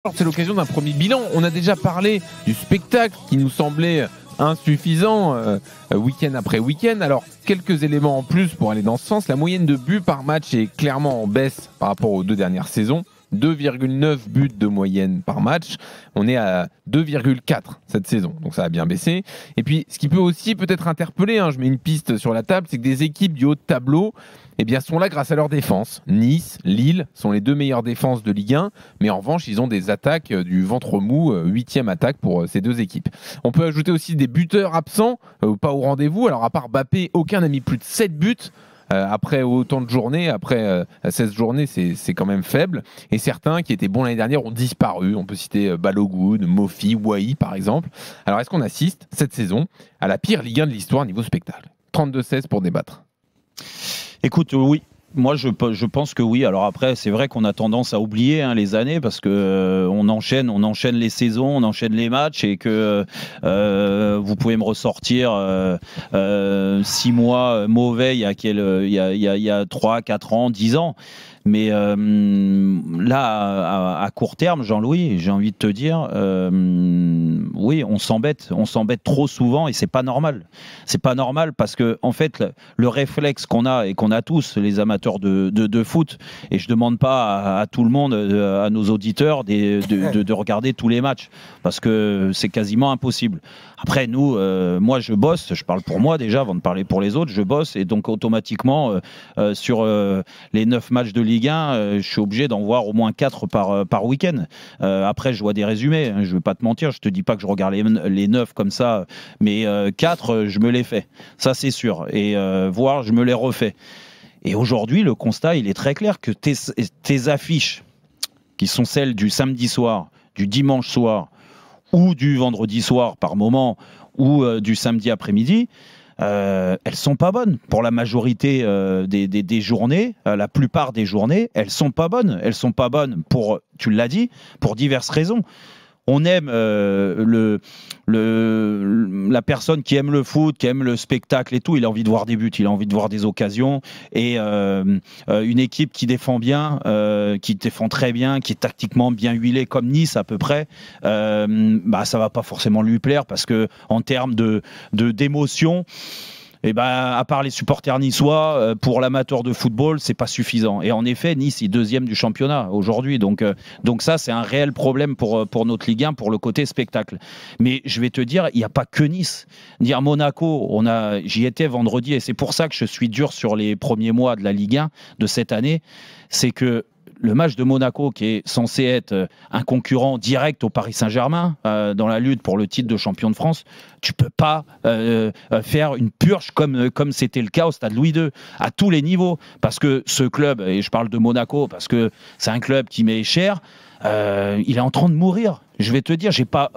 Alors, c'est l'occasion d'un premier bilan. On a déjà parlé du spectacle qui nous semblait insuffisant week-end après week-end. Alors, quelques éléments en plus pour aller dans ce sens. La moyenne de buts par match est clairement en baisse par rapport aux deux dernières saisons. 2,9 buts de moyenne par match. On est à 2,4 cette saison, donc ça a bien baissé. Et puis, ce qui peut aussi peut-être interpeller, je mets une piste sur la table, c'est que des équipes du haut de tableau sont là grâce à leur défense. Nice, Lille sont les deux meilleures défenses de Ligue 1, mais en revanche, ils ont des attaques du ventre mou, 8e attaque pour ces deux équipes. On peut ajouter aussi des buteurs absents, pas au rendez-vous. Alors, à part Mbappé, aucun n'a mis plus de 7 buts. Après autant de journées, après 16 journées, c'est quand même faible. Et certains qui étaient bons l'année dernière ont disparu. On peut citer Balogun, Mofi, Wai par exemple. Alors est-ce qu'on assiste cette saison à la pire Ligue 1 de l'histoire niveau spectacle? 32-16 pour débattre. Écoute, oui. Moi, je pense que oui. Alors après, c'est vrai qu'on a tendance à oublier les années parce que on enchaîne les saisons, on enchaîne les matchs et que vous pouvez me ressortir 6 mois mauvais il y a 3, 4 ans, 10 ans. Mais là, à court terme, Jean-Louis, j'ai envie de te dire, oui, on s'embête trop souvent et c'est pas normal. C'est pas normal parce que en fait, le réflexe qu'on a et qu'on a tous, les amateurs de foot, et je demande pas à tout le monde, à nos auditeurs, de regarder tous les matchs parce que c'est quasiment impossible. Après, nous, moi, je bosse, je parle pour moi déjà avant de parler pour les autres, je bosse et donc automatiquement sur les 9 matchs de Ligue 1, je suis obligé d'en voir au moins 4 par week-end. Après, je vois des résumés, je ne vais pas te mentir, je ne te dis pas que je regarde les 9 comme ça, mais 4, je me les fais. Ça, c'est sûr. Et voire, je me les refais. Et aujourd'hui, le constat, il est très clair que tes affiches, qui sont celles du samedi soir, du dimanche soir, ou du vendredi soir par moment, ou du samedi après-midi, elles sont pas bonnes pour la majorité des journées, la plupart des journées, elles sont pas bonnes. Elles sont pas bonnes pour, tu l'as dit, pour diverses raisons. On aime la personne qui aime le foot, qui aime le spectacle et tout, il a envie de voir des buts, il a envie de voir des occasions. Et une équipe qui défend bien, qui défend très bien, qui est tactiquement bien huilée comme Nice à peu près, ça va pas forcément lui plaire parce que en termes d'émotion, à part les supporters niçois, pour l'amateur de football, c'est pas suffisant. Et en effet, Nice est 2e du championnat aujourd'hui. Donc ça, c'est un réel problème pour notre Ligue 1, pour le côté spectacle. Mais je vais te dire, il n'y a pas que Nice. Dire Monaco, j'y étais vendredi et c'est pour ça que je suis dur sur les premiers mois de la Ligue 1 de cette année. C'est que le match de Monaco, qui est censé être un concurrent direct au Paris Saint-Germain dans la lutte pour le titre de champion de France, tu peux pas faire une purge comme c'était le cas au Stade Louis II, à tous les niveaux. Parce que ce club, et je parle de Monaco, parce que c'est un club qui m'est cher, il est en train de mourir. Je vais te dire, j'ai pas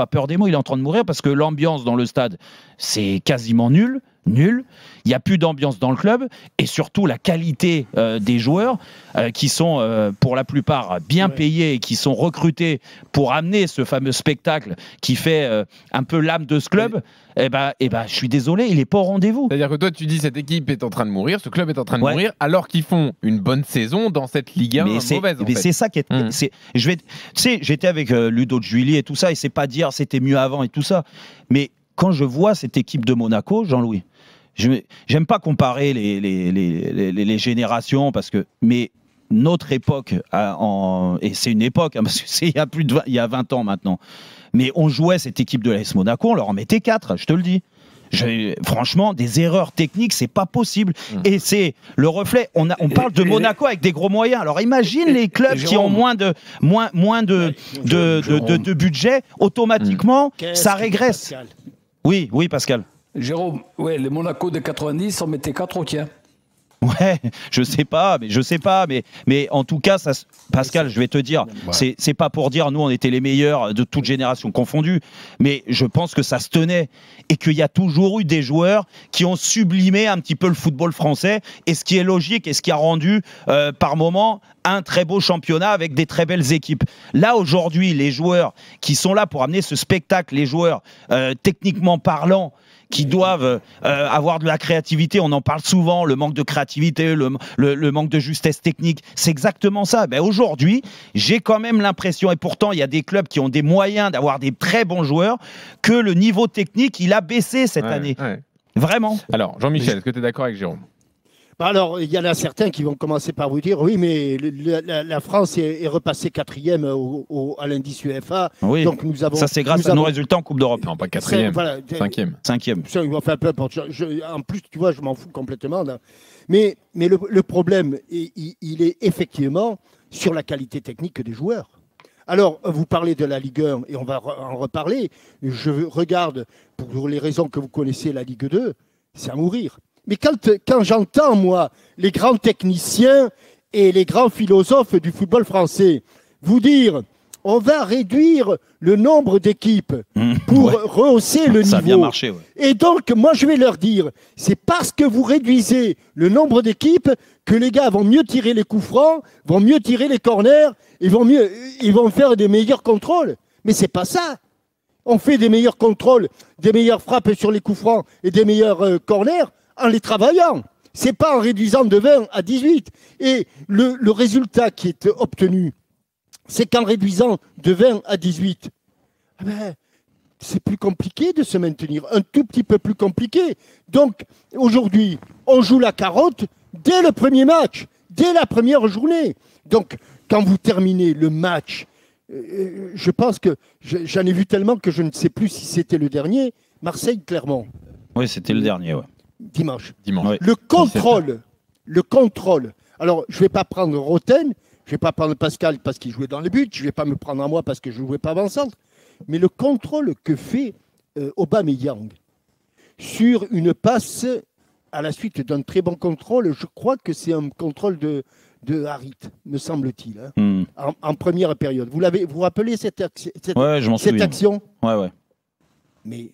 peur des mots, il est en train de mourir parce que l'ambiance dans le stade, c'est quasiment nul. Il n'y a plus d'ambiance dans le club et surtout la qualité des joueurs qui sont pour la plupart bien payés et qui sont recrutés pour amener ce fameux spectacle qui fait un peu l'âme de ce club. Je suis désolé, il n'est pas au rendez-vous. C'est-à-dire que toi, tu dis cette équipe est en train de mourir, ce club est en train de mourir, alors qu'ils font une bonne saison dans cette Ligue 1 mauvaise. Mais c'est ça qui est. J'étais avec Ludo de Juilly et tout ça, et c'est pas dire c'était mieux avant et tout ça. Mais quand je vois cette équipe de Monaco, Jean-Louis, j'aime pas comparer les générations mais notre époque, et c'est une époque, parce que c'est il y a 20 ans maintenant, mais on jouait cette équipe de l'AS Monaco, on leur en mettait 4, je te le dis. Franchement, des erreurs techniques, c'est pas possible. Et c'est le reflet. On parle de Monaco avec des gros moyens. Alors imagine les clubs qui ont moins de budget, automatiquement, ça régresse. Pascal. Oui, Pascal. Jérôme, les Monaco de 90, on mettait 4 au tien. Ouais, je sais pas, mais en tout cas, Pascal, je vais te dire, c'est pas pour dire nous on était les meilleurs de toute génération confondue, mais je pense que ça se tenait et qu'il y a toujours eu des joueurs qui ont sublimé un petit peu le football français, et ce qui est logique et ce qui a rendu par moment un très beau championnat avec des très belles équipes. Là aujourd'hui, les joueurs qui sont là pour amener ce spectacle, les joueurs techniquement parlant, qui doivent avoir de la créativité. On en parle souvent, le manque de créativité, le manque de justesse technique. C'est exactement ça. Ben, aujourd'hui, j'ai quand même l'impression, et pourtant il y a des clubs qui ont des moyens d'avoir des très bons joueurs, que le niveau technique, il a baissé cette année. Ouais. Vraiment. Alors, Jean-Michel, est-ce que tu es d'accord avec Jérôme ? Alors, il y en a certains qui vont commencer par vous dire oui, mais la France est repassée 4e à l'indice UEFA. Oui. Donc nous avons, ça, c'est grâce à nos résultats en Coupe d'Europe. Non, pas 4e, voilà, 5e. 5e. Enfin, peu importe. En plus, tu vois, je m'en fous complètement. Là. Mais le problème, il est effectivement sur la qualité technique des joueurs. Alors, vous parlez de la Ligue 1 et on va en reparler. Je regarde, pour les raisons que vous connaissez, la Ligue 2, c'est à mourir. Mais quand j'entends, moi, les grands techniciens et les grands philosophes du football français vous dire on va réduire le nombre d'équipes pour rehausser le niveau. Ça a bien marché, ouais. Et donc, moi, je vais leur dire c'est parce que vous réduisez le nombre d'équipes que les gars vont mieux tirer les coups francs, vont mieux tirer les corners, ils vont faire des meilleurs contrôles. Mais c'est pas ça. On fait des meilleurs contrôles, des meilleures frappes sur les coups francs et des meilleurs corners en les travaillant. C'est pas en réduisant de 20 à 18. Et le résultat qui est obtenu, c'est qu'en réduisant de 20 à 18, c'est plus compliqué de se maintenir, un tout petit peu plus compliqué. Donc, aujourd'hui, on joue la carotte dès le premier match, dès la première journée. Donc, quand vous terminez le match, je pense que j'en ai vu tellement que je ne sais plus si c'était le dernier, Marseille-Clermont. Oui, c'était le dernier, ouais. Dimanche. Ouais. Le contrôle. Alors, je ne vais pas prendre Roten, je ne vais pas prendre Pascal parce qu'il jouait dans les buts, je ne vais pas me prendre à moi parce que je ne jouais pas avant-centre, mais le contrôle que fait Aubameyang sur une passe à la suite d'un très bon contrôle, je crois que c'est un contrôle de Harit, me semble-t-il, en première période. Vous vous rappelez cette action ? Ouais. Mais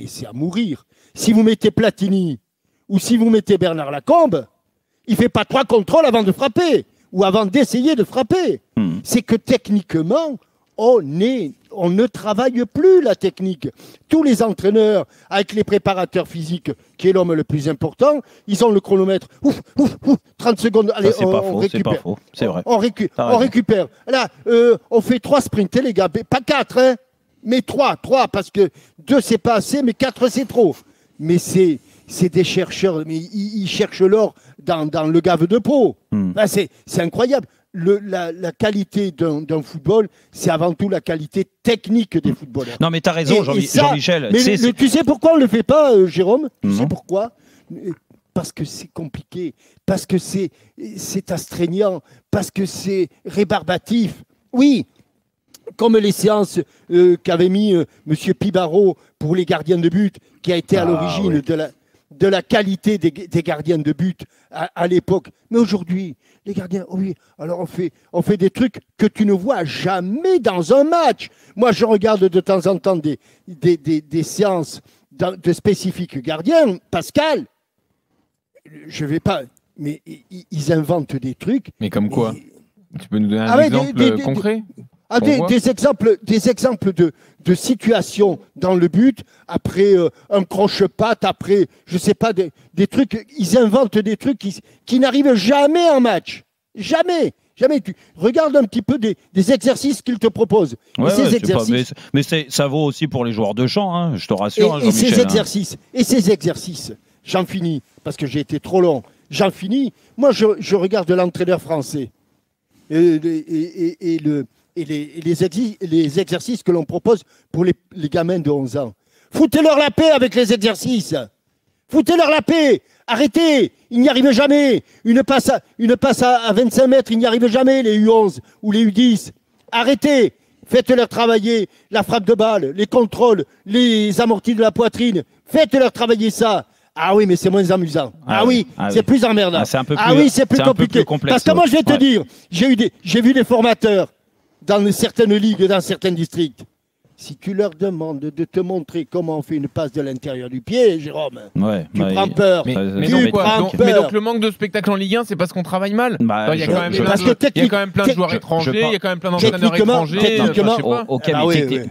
c'est à mourir. Si vous mettez Platini ou si vous mettez Bernard Lacombe, il ne fait pas 3 contrôles avant de frapper ou avant d'essayer de frapper. C'est que techniquement, on ne travaille plus la technique. Tous les entraîneurs, avec les préparateurs physiques, qui est l'homme le plus important, ils ont le chronomètre. 30 secondes. Allez, on récupère. C'est pas faux, c'est vrai. On récupère. Là, on fait 3 sprints, les gars. Pas 4, hein. Mais 3, parce que 2 c'est pas assez, mais 4 c'est trop. Mais c'est des chercheurs, mais ils cherchent l'or dans le gave de peau. Là, c'est incroyable. La qualité d'un football, c'est avant tout la qualité technique des footballeurs. Non, mais tu as raison, Jean-Michel. Mais tu sais pourquoi on ne le fait pas, Jérôme ? Tu sais pourquoi ? Parce que c'est compliqué, parce que c'est astreignant, parce que c'est rébarbatif. Oui. Comme les séances qu'avait mis M. Pibaro pour les gardiens de but, qui a été à l'origine de la qualité des gardiens de but à l'époque. Mais aujourd'hui, les gardiens, alors on fait des trucs que tu ne vois jamais dans un match. Moi, je regarde de temps en temps des séances de spécifiques gardiens. Pascal, je ne vais pas... Mais ils inventent des trucs. Mais comme quoi ? Tu peux nous donner un exemple concret ? Des exemples de situations dans le but, après un croche-patte, après, je ne sais pas, des trucs, ils inventent des trucs qui n'arrivent jamais en match. Jamais. Tu regardes un petit peu des exercices qu'ils te proposent. Mais ça vaut aussi pour les joueurs de champ, hein, je te rassure. Et ces exercices, j'en finis, parce que j'ai été trop long, j'en finis. Moi, je regarde l'entraîneur français et les exercices que l'on propose pour les gamins de 11 ans. Foutez-leur la paix avec les exercices. Foutez-leur la paix. Arrêtez. Ils n'y arrivent jamais. Une passe à 25 mètres, ils n'y arrivent jamais, les U11 ou les U10. Arrêtez. Faites-leur travailler la frappe de balle, les contrôles, les amortis de la poitrine. Faites-leur travailler ça. Ah oui, mais c'est moins amusant. C'est plus emmerdant. C'est plus compliqué. Parce que moi, je vais te dire, j'ai vu des formateurs dans certaines ligues, dans certains districts. si tu leur demandes de te montrer comment on fait une passe de l'intérieur du pied, Jérôme, tu prends peur. Mais donc le manque de spectacle en Ligue 1, c'est parce qu'on travaille mal. Il y a quand même plein de joueurs étrangers, il y a quand même plein d'entraîneurs étrangers.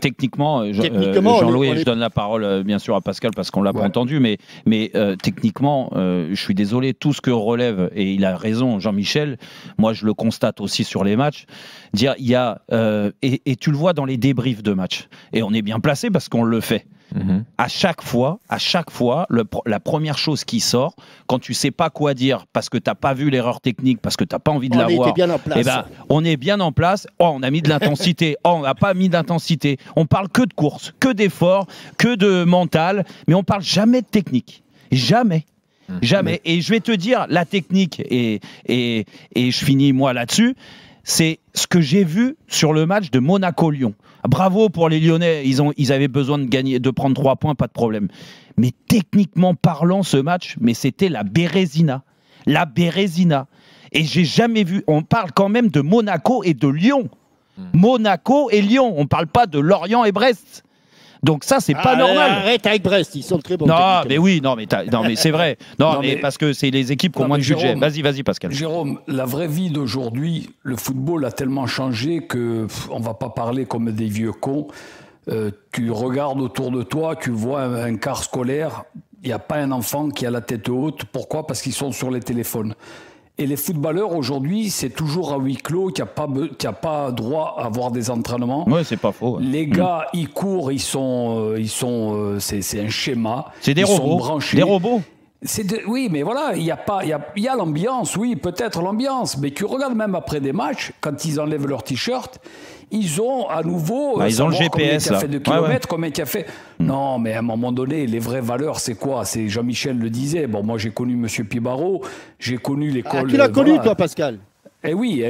Techniquement, Jean-Louis, je donne la parole bien sûr à Pascal parce qu'on l'a pas entendu, mais techniquement, je suis désolé, tout ce que relève, et il a raison Jean-Michel, moi je le constate aussi sur les matchs, il y a, et tu le vois dans les débriefs de match. Et on est bien placé parce qu'on le fait. À chaque fois, la première chose qui sort, quand tu sais pas quoi dire, parce que t'as pas vu l'erreur technique, parce que t'as pas envie de la voir, on est bien en place. Oh, on a mis de l'intensité. Oh, on n'a pas mis d'intensité. On parle que de course, que d'effort, que de mental, mais on parle jamais de technique. Jamais. Jamais. Et je vais te dire, la technique, et je finis moi là-dessus, c'est ce que j'ai vu sur le match de Monaco-Lyon. Bravo pour les Lyonnais, ils avaient besoin de gagner, de prendre 3 points, pas de problème. Mais techniquement parlant, ce match, mais c'était la Bérésina. La Bérésina. Et j'ai jamais vu, on parle quand même de Monaco et de Lyon. Monaco et Lyon, on parle pas de Lorient et Brest. Donc ça, c'est pas normal. Arrête avec Brest, ils sont très bons. Non, mais oui, non, mais c'est vrai. Non, mais parce que c'est les équipes qui ont moins de budget. Vas-y, Pascal. Jérôme, la vraie vie d'aujourd'hui, le football a tellement changé que on va pas parler comme des vieux cons. Tu regardes autour de toi, tu vois un car scolaire, il n'y a pas un enfant qui a la tête haute. Pourquoi ? Parce qu'ils sont sur les téléphones. Et les footballeurs aujourd'hui, c'est toujours à huis clos, qu'il n'y a pas droit à avoir des entraînements. Ouais, c'est pas faux. Ouais. Les gars, ils courent, c'est un schéma. C'est des robots. Des robots. Oui, mais voilà, il y a l'ambiance, oui, peut-être l'ambiance. Mais tu regardes même après des matchs, quand ils enlèvent leur t-shirt, ils ont à nouveau. Ils ont le GPS. Combien tu as fait de kilomètres, combien tu as fait. Non, mais à un moment donné, les vraies valeurs, c'est quoi ? C'est Jean-Michel le disait. Bon, moi, j'ai connu M. Pibaro, j'ai connu l'école. Tu l'as connu, toi, Pascal ? Eh oui.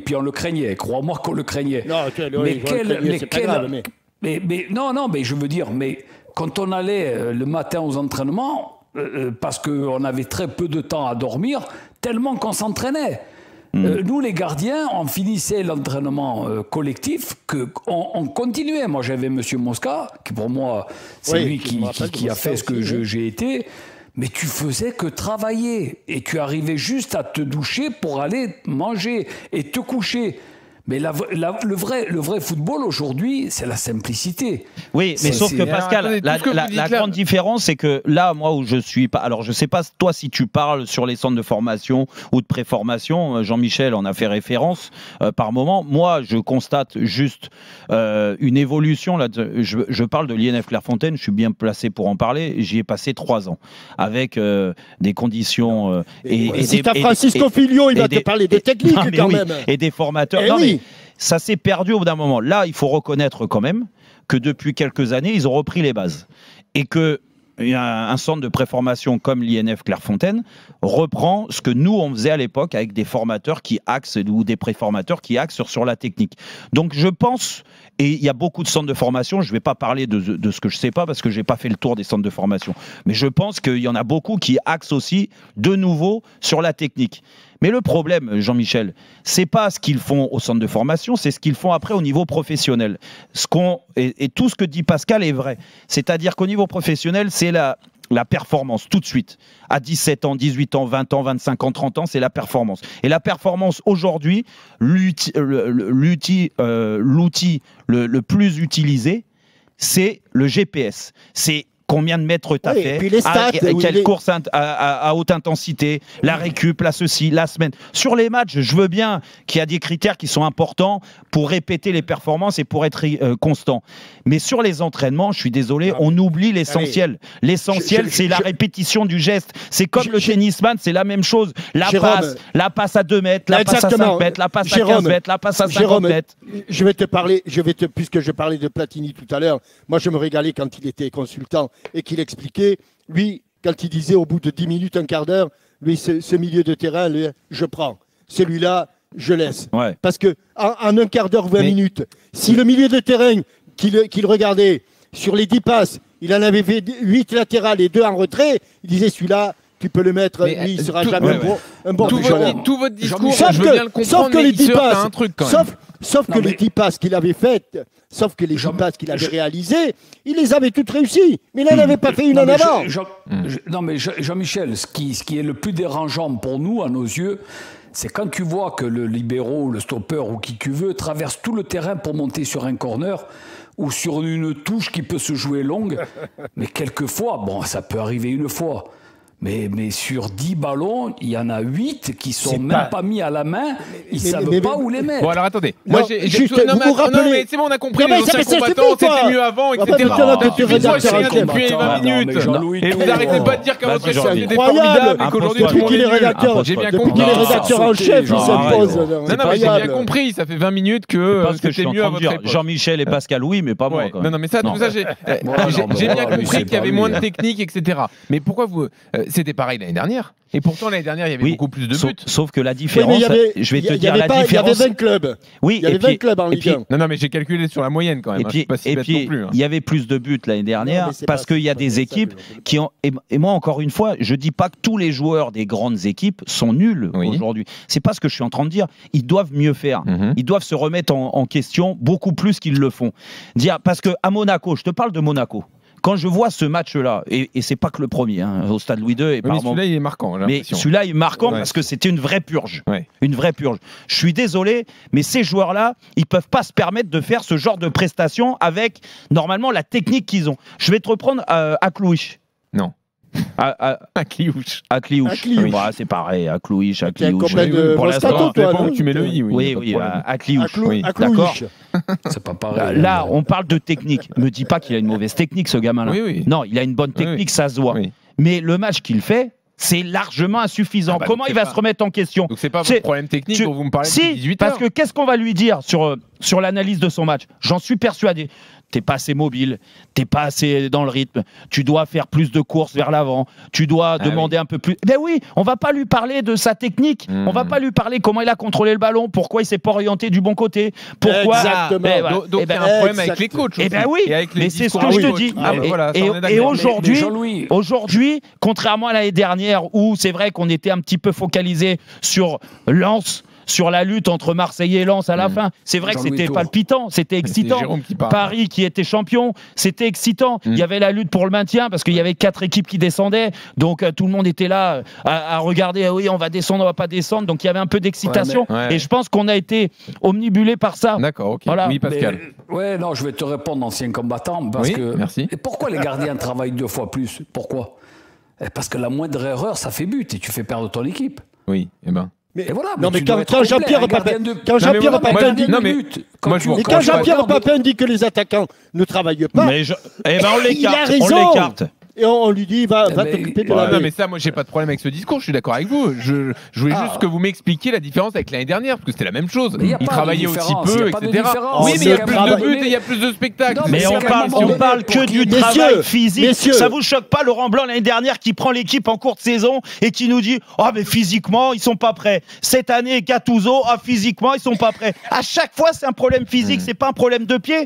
Puis on le craignait. Crois-moi qu'on le craignait. Non, mais je veux dire, mais quand on allait le matin aux entraînements, parce qu'on avait très peu de temps à dormir, tellement qu'on s'entraînait. Nous, les gardiens, on finissait l'entraînement collectif, on continuait. Moi, j'avais M. Mosca, qui pour moi, c'est lui qui a fait ce que j'ai été. Mais tu faisais que travailler. Et tu arrivais juste à te doucher pour aller manger et te coucher. Mais le vrai football aujourd'hui, c'est la simplicité. Oui, mais sauf que Pascal, la grande différence, c'est que là, moi où je suis pas. Alors, je sais pas toi si tu parles sur les centres de formation ou de préformation. Jean-Michel en a fait référence par moment. Moi, je constate juste une évolution. Là, je parle de l'INF Clairefontaine. Je suis bien placé pour en parler. J'y ai passé 3 ans avec des conditions si t'as Francisco Filio, il va te parler des techniques quand même. Et des formateurs. Ça s'est perdu au bout d'un moment. Là, il faut reconnaître quand même que depuis quelques années, ils ont repris les bases. Et que un centre de préformation comme l'INF Clairefontaine reprend ce que nous, on faisait à l'époque avec des formateurs qui axent ou des préformateurs qui axent sur la technique. Donc, je pense, et il y a beaucoup de centres de formation, je ne vais pas parler de ce que je ne sais pas parce que je n'ai pas fait le tour des centres de formation, mais je pense qu'il y en a beaucoup qui axent aussi de nouveau sur la technique. Mais le problème, Jean-Michel, c'est pas ce qu'ils font au centre de formation, c'est ce qu'ils font après au niveau professionnel. Et tout ce que dit Pascal est vrai. C'est-à-dire qu'au niveau professionnel, c'est la performance tout de suite. À 17 ans, 18 ans, 20 ans, 25 ans, 30 ans, c'est la performance. Et la performance aujourd'hui, l'outil le plus utilisé, c'est le GPS. C'est combien de mètres tu as fait, quelle course à haute intensité, la récup, la ceci, la semaine. Sur les matchs, je veux bien qu'il y a des critères qui sont importants pour répéter les performances et pour être constant. Mais sur les entraînements, je suis désolé, on oublie l'essentiel. L'essentiel, c'est la répétition du geste. C'est comme le tennisman, c'est la même chose. La passe à 2 mètres, la passe à 5 mètres, la passe à 15 mètres, la passe à 50 mètres. Puisque je parlais de Platini tout à l'heure, moi je me régalais quand il était consultant et qu'il expliquait, lui, quand il disait au bout de 10 minutes, un quart d'heure, lui, ce milieu de terrain, lui, je prends. Celui-là, je laisse. Ouais. Parce qu'en un quart d'heure, 20 minutes, si le milieu de terrain qu'il regardait, sur les 10 passes, il en avait fait 8 latérales et 2 en retrait, il disait celui-là, tu peux le mettre, Mais, lui, il sera tout- jamais un bon Tout footballeur. votre discours, Sauf je veux bien le comprendre, mais les il 10 se heurte à passes, un truc quand même. sauf que Non, les mais- 10 passes qu'il avait faites, sauf que les 10 passes qu'il avait réalisées, il les avait toutes réussies. Mais il n'en avait pas fait une en mais avant. Non, mais Jean-Michel, ce qui est le plus dérangeant pour nous, à nos yeux, c'est quand tu vois que le libéro, le stopper ou qui tu veux traverse tout le terrain pour monter sur un corner ou sur une touche qui peut se jouer longue. Mais quelquefois, bon, ça peut arriver une fois. Mais sur 10 ballons, il y en a 8 qui sont même pas mis à la main. Ils ne savent pas où les mettre. Bon, alors attendez. Non, juste, vous rappelez- mais c'est bon, on a compris. Non, mais Les ça anciens fait- ça combattants, suffit, quoi. c'était mieux avant, On va etc. pas dire que tu es Suffit de voir rédacteur chacun en depuis chef. 20 Non, mais minutes. Jean-Louis, Et vous tout- arrêtez pas de dire qu'à Vas-y, votre échelle, Jean-Louis. c'était Incroyable. formidable et qu'aujourd'hui, tout le Depuis monde qu'il est est nul. rédacteur, J'ai bien depuis compris. qu'il est Non, rédacteur en sauter, chef, il genre, s'impose. arrête. Non, non, mais j'ai bien compris. Ça fait 20 minutes que Parce que je suis c'était en mieux à train de votre dire époque. Jean-Michel et Pascal, oui, mais pas moi. Ouais. Quand même. Non, mais ça, tout ça, j'ai non, j'ai bien voilà, lui, compris c'est qu'il y avait pas moins de lui. technique, etc. Mais pourquoi vous. C'était pareil l'année dernière. Et pourtant, l'année dernière, il y avait Oui, beaucoup plus de sauf, buts. sauf que la Oui, différence, mais il y avait, je vais te il y dire avait la pas- différence. Il y avait 20 clubs. Oui, Il y avait 20 clubs en Ligue 1. Non, non, mais j'ai calculé sur la moyenne quand même. Et hein. puis, Je suis pas si bête non plus. hein. il y avait plus de buts l'année dernière Non, mais c'est parce pas- qu'il y a c'est des pas ça équipes que je veux qui ont. Et moi, encore une fois, je dis pas que tous les joueurs des grandes équipes sont nuls Oui. aujourd'hui. C'est pas ce que je suis en train de dire. Ils doivent mieux faire. Mhm. Ils doivent se remettre en question beaucoup plus qu'ils le font. Parce que à Monaco, je te parle de Monaco. Quand je vois ce match-là, et c'est pas que le premier, hein, au stade Louis II, et Oui, mais par moment- celui-là, il est marquant. j'ai mais l'impression. celui-là est marquant Ouais. parce que c'était une vraie purge. Ouais. Une vraie purge. Je suis désolé, mais ces joueurs-là, ils peuvent pas se permettre de faire ce genre de prestations avec, normalement, la technique qu'ils ont. Je vais te reprendre à Clouich. Non. À Cliouche. Clouich. À Clouich. Bah, c'est pareil, à Clouich, à T'es un Clouich. copain de Pour Moscato, l'instant, Ça dépend toi, où non tu mets le i. Oui, pas de oui, problème. à Clouich. Oui, à d'accord. Clouich. C'est pas pareil. Là, on parle de technique. Me dis pas qu'il a une mauvaise technique, ce gamin-là. Oui, oui. Non, il a une bonne technique, ça se voit. Oui. Mais le match qu'il fait, c'est largement insuffisant. Ah bah, Comment donc il c'est va pas- se remettre en question? Donc c'est pas C'est- votre problème technique dont vous me parlez depuis Si, 18 parce heures. que qu'est-ce qu'on va lui dire sur l'analyse de son match? J'en suis persuadé. T'es pas assez mobile, t'es pas assez dans le rythme, tu dois faire plus de courses vers l'avant, tu dois demander un peu plus. Ben oui, on va pas lui parler de sa technique, on va pas lui parler comment il a contrôlé le ballon, pourquoi il s'est pas orienté du bon côté, pourquoi. Exactement. Ben voilà. Donc il y a un problème avec les coachs. Eh ben aussi. oui, Et avec les mais c'est ce discours que je des te coachs. dis. Ah, ben voilà, ça, on est Et d'accord. aujourd'hui, Mais Jean-Louis- aujourd'hui, contrairement à l'année dernière où c'est vrai qu'on était un petit peu focalisé sur Lens, sur la lutte entre Marseille et Lens à la fin, c'est vrai que Jean-Louis c'était Tour. palpitant, c'était excitant. Jérôme qui parle. Paris qui était champion, c'était excitant. Il y avait la lutte pour le maintien parce qu'il y avait 4 équipes qui descendaient, donc tout le monde était là à regarder. Oui, on va descendre, on va pas descendre. Donc il y avait un peu d'excitation. Ouais, mais- Et je pense qu'on a été omnibulé par ça. D'accord, ok. Voilà. Oui, Pascal. Ouais, non, je vais te répondre, ancien combattant, parce Oui, que. merci. Et pourquoi les gardiens travaillent 2 fois plus? Pourquoi? Parce que la moindre erreur, ça fait but et tu fais perdre ton équipe. Oui, eh ben. Et voilà. Non, mais tu dois être quand complet, Jean-Pierre un gardien Papin, de- quand Non, mais Jean-Pierre moi, Papin dit, non, mais but, moi, je tu- vous- mais quand quand tu Jean-Pierre regardes- Papin dit que les attaquants ne travaillent pas, Mais eh ben on il a l'écarte, raison. on l'écarte. et on lui dit va Mais- t'occuper de Ouais, la Non, baie. mais ça, moi, j'ai pas de problème avec ce discours. Je suis d'accord avec vous. Je voulais juste que vous m'expliquiez la différence avec l'année dernière, parce que c'était la même chose. Mais y a Ils pas de travaillaient aussi différence, peu, y a pas de etc. différence. Oui, mais il y a C'est plus le de travail. buts et il y a plus de spectacles. Non, Mais c'est on quand parle, même on honnête parle pour que qu'il- du Messieurs, travail physique. messieurs. Ça vous choque pas Laurent Blanc l'année dernière qui prend l'équipe en courte saison et qui nous dit oh mais physiquement ils sont pas prêts. Cette année Gattuso physiquement ils sont pas prêts. À chaque fois c'est un problème physique, c'est pas un problème de pied.